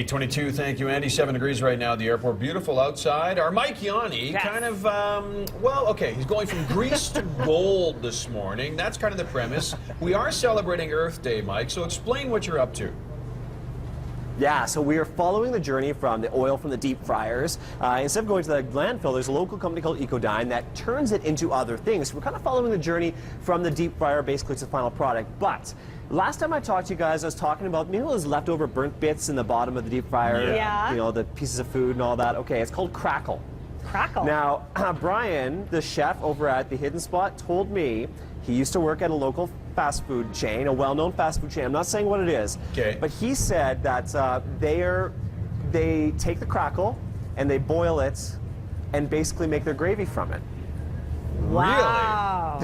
8:22, thank you, Andy. 7 degrees right now at the airport. Beautiful outside. Our Mike Yawney, kind of, well, okay, he's going from grease to gold this morning. That's kind of the premise. We are celebrating Earth Day, Mike, so explain what you're up to. Yeah, so we are following the journey from the oil from the deep fryers. Instead of going to the landfill, there's a local company called Ecodyne that turns it into other things. We're kind of following the journey from the deep fryer basically to the final product. But last time I talked to you guys, I was talking about maybe those leftover burnt bits in the bottom of the deep fryer. Yeah. You know, the pieces of food and all that. Okay, it's called crackle. Crackle. Now, Brian, the chef over at the Hidden Spot, told me he used to work at a local fast food chain, a well-known fast food chain. I'm not saying what it is, but he said that they take the crackle and they boil it and basically make their gravy from it. Wow.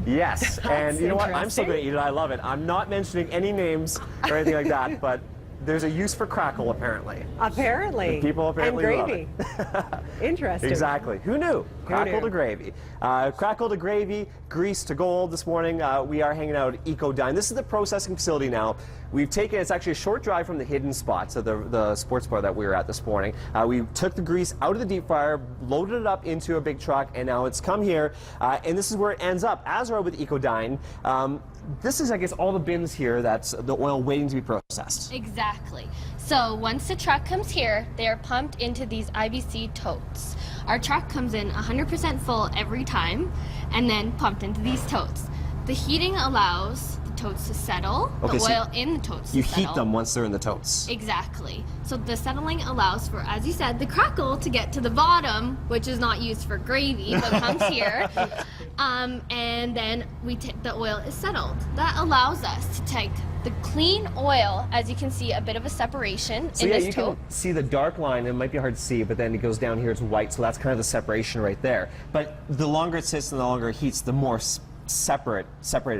Yes, and you know what? I'm still going to eat it. I love it. I'm not mentioning any names or anything like that, but there's a use for crackle, apparently. Apparently. And people apparently love it. Interesting. Exactly. Who knew? Crackle to gravy. Crackle to gravy, grease to gold. This morning we are hanging out at Ecodyne. This is the processing facility now. We've taken, it's actually a short drive from the Hidden Spot, so the sports bar that we were at this morning. We took the grease out of the deep fryer, loaded it up into a big truck, and now it's come here. And this is where it ends up, as are with Ecodyne. This is, I guess, all the bins here that's the oil waiting to be processed. Exactly. So once the truck comes here, they are pumped into these IBC totes. Our truck comes in 100% full every time and then pumped into these totes. The heating allows the totes to settle, okay, the oil in the totes to settle. You heat them once they're in the totes. Exactly. So the settling allows for, as you said, the crackle to get to the bottom, which is not used for gravy, but comes here. And then the oil is settled. That allows us to take the clean oil, as you can see, a bit of a separation so in this you tote. can see the dark line. It might be hard to see, but then it goes down here, it's white, so that's kind of the separation right there. But the longer it sits and the longer it heats, the more separated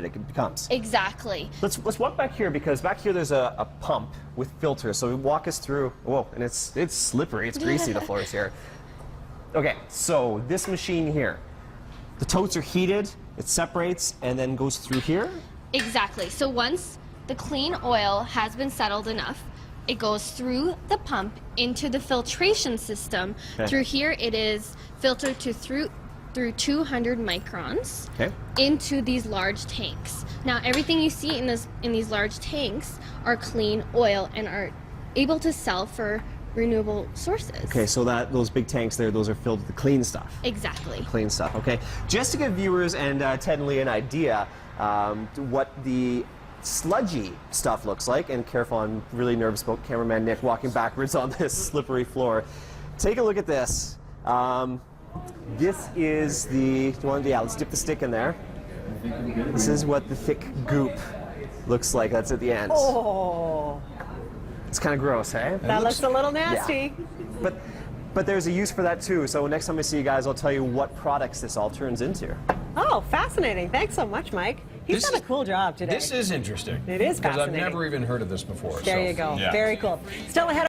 it becomes. Exactly. Let's walk back here, because back here there's a pump with filters. So walk us through. Whoa, and it's slippery, it's greasy, the floors here. Okay, so this machine here, the totes are heated, it separates, and then goes through here? Exactly. So once the clean oil has been settled enough, it goes through the pump into the filtration system. Okay. Through here it is filtered through 200 microns into these large tanks. Now everything you see in these large tanks are clean oil and are able to sell for renewable sources. Okay, so those big tanks there, those are filled with the clean stuff. Exactly. The clean stuff, okay. Just to give viewers and Ted and Lee an idea what the sludgy stuff looks like, and careful, I'm really nervous about cameraman Nick walking backwards on this slippery floor. Take a look at this. This is let's dip the stick in there. This is what the thick goop looks like. That's at the end. Oh. It's kind of gross, hey? That looks a little nasty. Yeah. But there's a use for that too. So next time I see you guys, I'll tell you what products this all turns into. Oh, fascinating. Thanks so much, Mike. He's done a cool job today. This is interesting. It is fascinating. Because I've never even heard of this before. There you go. Yeah. Very cool. Still ahead.